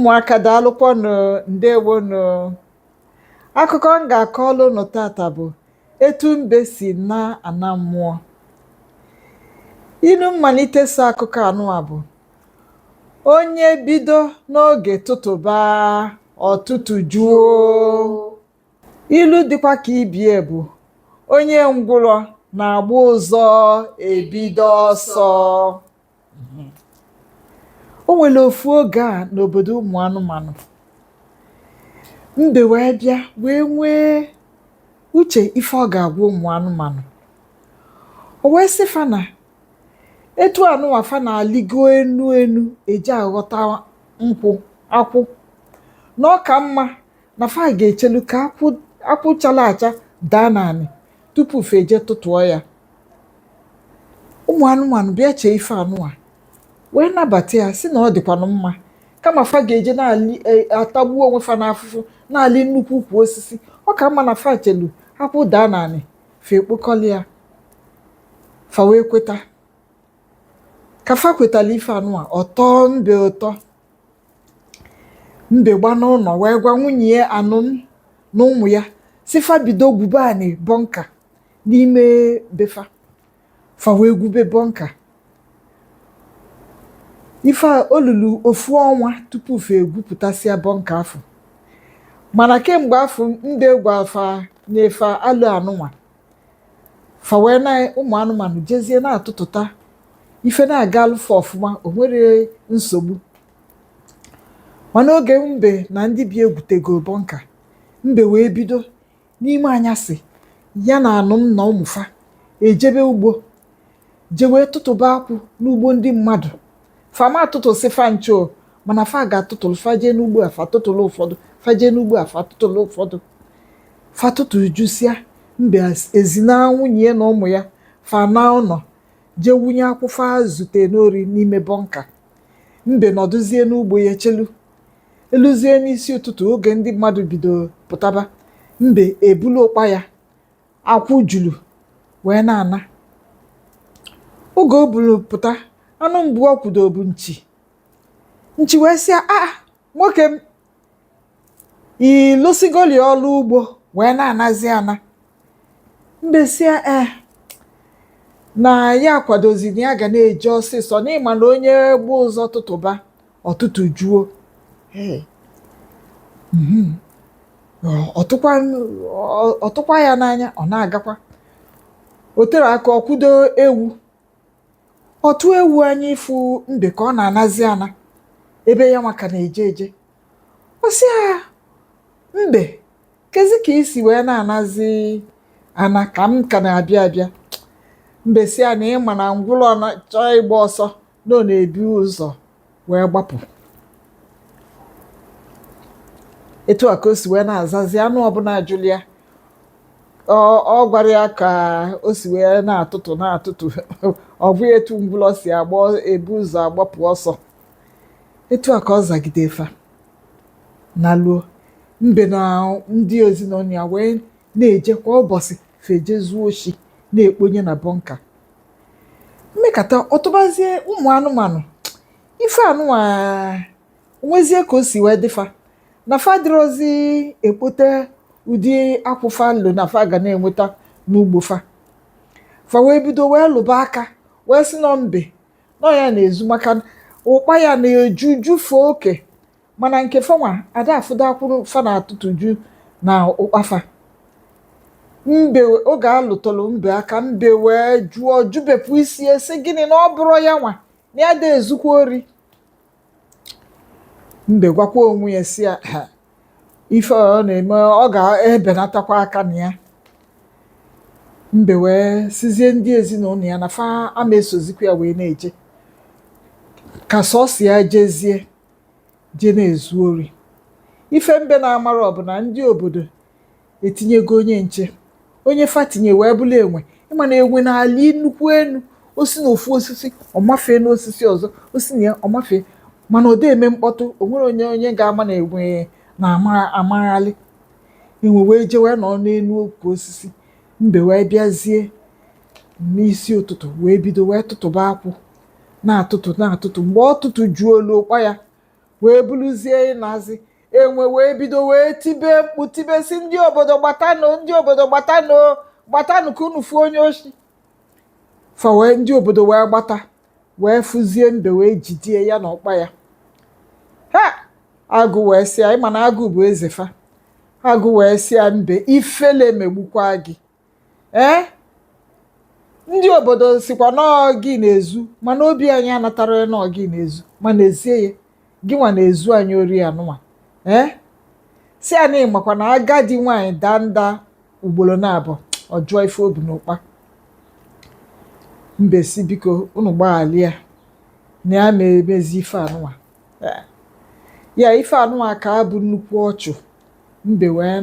Ụmụaka daalụkwanụ, ndewonụ. Akụkọ m ga-akọlụ unu tata bụ etu mbe si na-ana mmụọ. Ilu mmalite so akụkọ anụwa bụ onye bido n'oge tụtụba ọtụtụ juo. Ilu dịkwa ka ibie bụ onye ngwụrọ na-agba ụzọ ebido ọsọ. O nwere ofu oge a n'obodo ụmụ anụmanụ, mbe wee bịa wee nwee uche ife ọ ga-agwa ụmụ anụmanụ. O wee sị fa na etu anụwa fa na-alịgo enu enu eji aghọta akwụ na ọ ka mma na fa ga-echelu ka akwụ chala acha daa n'anị tupu fa eje tụtụọ ya. Ụmụ anụmanụ bịa chee ife anụwa wee nabata ya, sị na ọ dịkwanụ mma kama fa ga-eje atagbuo onwe fa n'afụfụ na-alị nnukwu ukwu osisi. Ọ ka mma na fa chelu akwụ daa n'anị fa ekpokọli ya. Fa wee kweta. Ka fa kwetala ife anụwa, ọ tọọ mbe ụtọ. Mbe gba n'ụlọ wee gwa nwunye ya Anụm na ụmụ ya si fa bido gwube anị bọnka n'ime befa. Fa wee gwube bọnka. Ife a olulu ofu ọnwa tupu fa egwupụtasịa bọnka afọ. Mana kemgbe afọ mbe gwa fa na-efe alụ anụnwa, fa wee na ụmụ anụmanụ jezie na-atụtụta ife na-aga alụfa ọfụma, o nwere nsogbu. Mana oge mbe na ndị bi egwutego bọnka, mbe wee bido n'ime anyasị ya na Anụm na ụmụfa ejebe ugbo je wee tụtụba akwụ n'ugbo ndị mmadụ. Fama atụtụsị fa ncho, mana fa ga-atụtụlụ faje n'ugbo a fa tụtụlụ ụfọdụ, faje n'ugbo a fa tụtụlụ ụfọdụ. Fa tụtụrụ jusịa, mbe ezina nwunye na ụmụ ya fa na ụnọ je wunye akwụfa zute n'ori n'ime bọnka. Mbe nọdụzie n'ugbo ya chelu. Eluzie n'isi ụtụtụ oge ndị mmadụ bido pụtaba, mbe ebulu ụkpa ya akwụ julu wee na-ana. Oge o buru pụta, anụ mbụ ọ kwudo bụ nchi wee sịa, nwoke m ịlụsigoli ọlụ ugbo wee na-anazi ana. Mbe sịa na ya kwadozi na ya ga na-eje ọsịsọ n'ịma na onye gba ụzọ tụtụba ọtụtụ juo. Ọtụkwa ya n'anya, ọ na-agakwa. O tere aka ọkwudo ewu. Otu ewu anyị ịfụ mbe ka ọ na-anazi ana ebe ya maka na-eje eje. Ọ sị ha, mbe kezi ka isi wee na-anazi ana ka m ka na-abịa abịa. Mbe si ya na ịma na ngwụlọ chọọ ịgba ọsọ na ọ na-ebu ụzọ wee gbapụ. Etu a ka o si wee na-azazi anụ ọbụla ajụlụ ya. Ọ gwara ya ka o si wee na-atụtụ ọ bụghị etu ngwụlọ si ebu ụzọ agbapụ ọsọ. Etu a ka ọ zagide fa na luo. Mbe na ndị ezinụlọ ya wee na-eje kwa ụbọchị feje zuo oshi na-ekponye na bọnka. Mmekata ọtụbazie ụmụ anụmanụ ife anụnwa onwezie ka o si wee dịfa na fa dịrozi ekpote ụdị akwụfa nlo na fa ga na-enweta n'ugbo fa. Fa wee bido wee lụba aka wee sị nọ mbe nọ ya na-ezu maka ụkpa ya na-eju jufe oke, mana nke fanwa ada afụdo akwụrụ fa na-atụtụju na ụkpafa. Mbe oge alụtụlụ mbe aka, mbe wee jụọ jubepụ isi esi gịnị na ọ bụrụ ya nwa na ya da ezukwa ori. Mbe gwakwa onwe ya si ya ife ọ na-eme ọ ga-ebenatakwa aka na ya. Mbe wee sizie ndị ezinụlọ ya na fa ama esozikwa ya wee na-eje ka sọsọ ya je na-ezu ori. Ife mbe na-amara ọ bụ na ndị obodo etinyego onye nche, onye fa tinye wee bụla enwe. Ịma na enwe na-alị nnukwu enu, o si na ofu osisi ọ mafee n'osisi ọzọ, o si na ya ọ mafee, mana ọ eme mkpọtụ. O nwere onye ga-ama na enwe na-amaghalị. Enwe wee je wee nọ n'elu okwu osisi. Mbe wee bịazie n'isi ụtụtụ wee bido wee tụtụba akwụ na-atụtụ. Mgbe ọ tụtụ juo olu ụkpa ya wee buluzie ịnazi enwe wee bido wee tibe mkpu tibesi ndị obodo gbatanụ, ndị obodo gbatanụ, gbatanụ ka unu fuo onye oshi. Fa wee ndị obodo wee gbata wee fụzie mbe wee jidie ya na ọkpa ya. Ha! Agụ wee sị ya, ịma na agụ bụ eze fa. Agụ wee sị ya, mbe ifele megbukwa gị. Ndị obodo sikwa nọọ gị na-ezu, mana obi anyị anatara ya nọọ gị na-ezu, mana ezie ya gị nwa na-ezu anyị ori anụnwa. Si ya na ịmakwa na agadi nwaanyị daa nda ugboro na-abụ ọ jụọ ife obi n'ụkpa. Mbe si biko unu gbaghali ya na ya ma emezi ife anụnwa. Ya ife anụnwa ka abụ nnukwu ọchụ. Mbe wee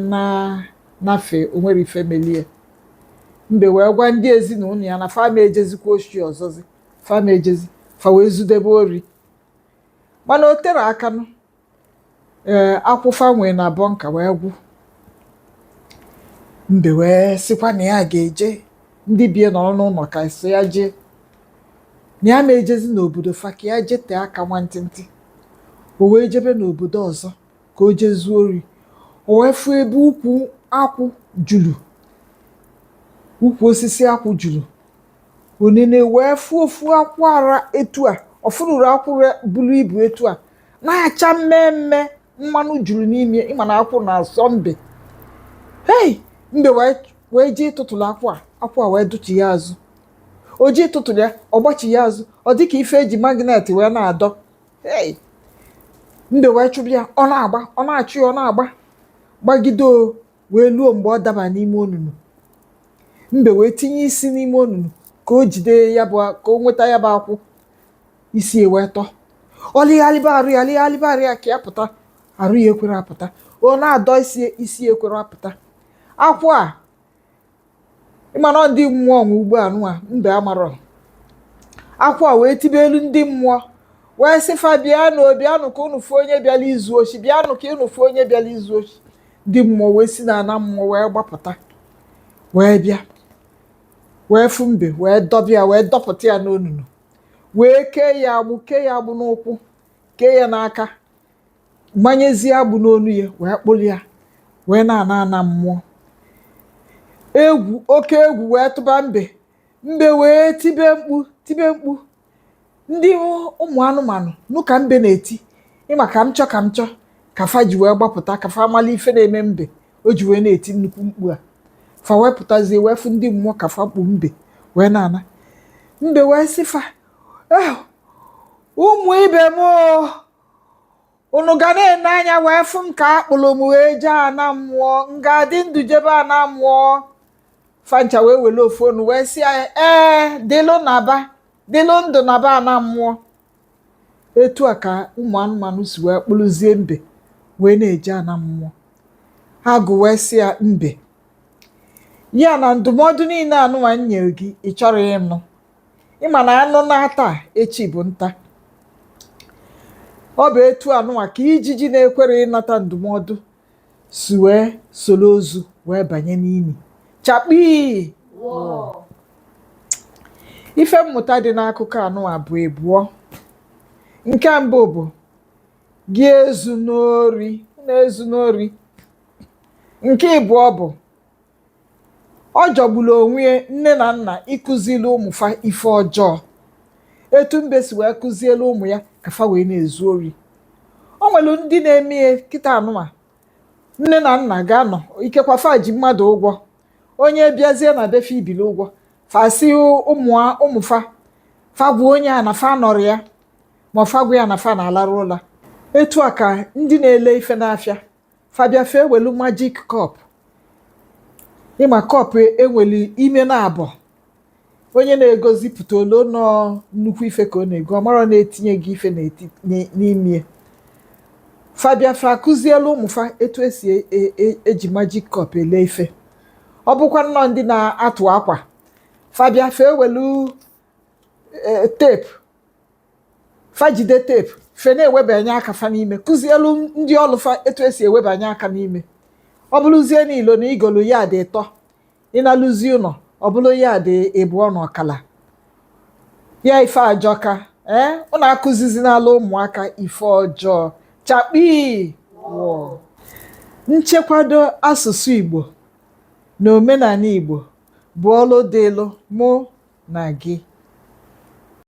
nafe onwere ife melie. Mbe wee gwa ndị ezinụlọ ya na fama ejezikwa oshi ọzọzi, fama ejezi, fa wee zudebe ori. Mana o tere akanụ akwụfa nwee na bọnka wee gwụ. Mbe wee sịkwa na ya ga-eje, ndị bie nọrọ n'ụlọ ka so ya jee na ya ma ejezi n'obodo fa ka ya jete aka nwantịntị. O wee jebe n'obodo ọzọ ka o jezuo ori. O wee fụ ebe ukwu akwụ juru, ukwu osisi akwụ juru. Onene wee fụ ofu akwụ ara etu a, ọfụrụrụ akwụ buru ibu etu a na-acha mmemme mmanụ juru n'ime. Ịma na akwụ na-asọ mbe. Hei! Mbe wee jee ịtụtụrụ akwụ a wee dụchi ya azụ. O ji ịtụtụrụ ya, ọ gbachi ya azụ, ọ dịka ife eji magnet wee na-adọ. Hei! Mbe wee chụbụ ya, ọ na-agba, ọ na-achụ ya, ọ na-agba gbagide wee luo mgbe ọ daba n'ime onunu. Mbe wee tinye isi n'ime onunu ka o jide ya bụ, ka o nweta ya bụ akwụ. Isi wee tọ, ọ lịghalịba arụ ya, lịghalịba arụ ya ka ya pụta, arụ ya ekwere apụta. Ọ na-adọ isi ekwere apụta. Akwụ a ịmana ndị mmụọ nwe ugbo anụnwa mbe amarọ. Akwụ a wee tibe elu ndị mmụọ wee sịfa, bịanụ bịanụ ka unu fụ onye bịala izu ochi, bịanụ ka unu fụ onye bịala izu ochi. Ndị mmụọ wee si na ana mmụọ wee gbapụta wee bịa wee fụ mbe wee dọbịa wee dọpụta ya n'onunu wee kee ya agbụ n'ụkwụ, kee ya n'aka, manyezie agbụ n'onu ya wee kpụrụ ya wee na-ana mmụọ. Egwu, oke egwu wee tụba mbe. Mbe wee tibe mkpu. Ndị ụmụ anụmanụ nụ ka mbe na-eti, ịma ka m chọ ka fa ji wee gbapụta, ka fa amala ife na-eme mbe. O ji wee na-eti nnukwu mkpu a. Fa wee pụtazie wee fụ ndị mmụọ ka fa kpu mbe wee na-ana. Mbe wee sịfa, ụmụ ibe m unu ga na-ene anya wee fụ m ka akpụrụ m wee jee ana mmụọ, m ga-adị ndụ jebe ana mmụọ. Fancha wee wele ofu onu wee sị ya, dịlụ ndụ naba ana mmụọ. Etu a ka ụmụ anụmanụ si wee kpụrụzie mbe wee na-eje ana mmụọ. Agụ wee sị ya, mbe ya na ndụmọdụ niile anụnwa m nyere gị ị chọrọ ịnụ. Ịma na anụ na-ata echi bụ nta. Ọ bụ etu anụnwa ka ijiji na-ekwere ịnata ndụmọdụ si wee soro ozu wee banye n'imi. Chakpii! Ife mmụta dị n'akụkọ anụnwa bụ ebụọ. Nke mbụ bụ gị ezu n'ori, na-ezu n'ori. Nke ịbụọ bụ ọ jọgburu onwe nne na nna ịkụzili ụmụfa ife ọjọọ. Etu mbe si wee kụzielu ụmụ ya ka fa wee na-ezu ori. O nwere ndị na-eme ya kịta anụnwa. Nne na nna ga-anọ ikekwa fa ji mmadụ ụgwọ, onye bịazie na befe ibili ụgwọ, fa si ụmụfa fagwa onye a na fa nọrọ ya, ma fagwa ya na fa na-alarụ ụla. Etu a ka ndị na-ele ife n'afịa fa bịa fa ewelu majik kọp. Ịma kọpụ enweli ime na abụọ. Onye na-egozipụta olo nọ nnukwu ife ka ọ na-ego, ọ marọ na-etinye gị ife n'ime. Fabia fa akụzielu ụmụfa etu esi eji majik kọp ele ife. Ọ bụkwa nnọọ ndị na-atụ akwa, fabia fa ewelu teepu, fajide teepu fe na-ewebanye aka fa n'ime, kụzielu ndị ọlụfa etu esi ewebanye aka n'ime. Ọ bụrụzie n'ilo na igolu ya dị ịtọ, ịnalụzi ụlọ ọ bụrụ ya dị ịbụọ na ọkala. Ya ife ajọka, ụnụ akụzizi n'ala ụmụaka ife ọjọọ. chakpii wọ. Nchekwado asụsụ Igbo na omenala Igbo bụ ọlụ dịlụ mụ na gị.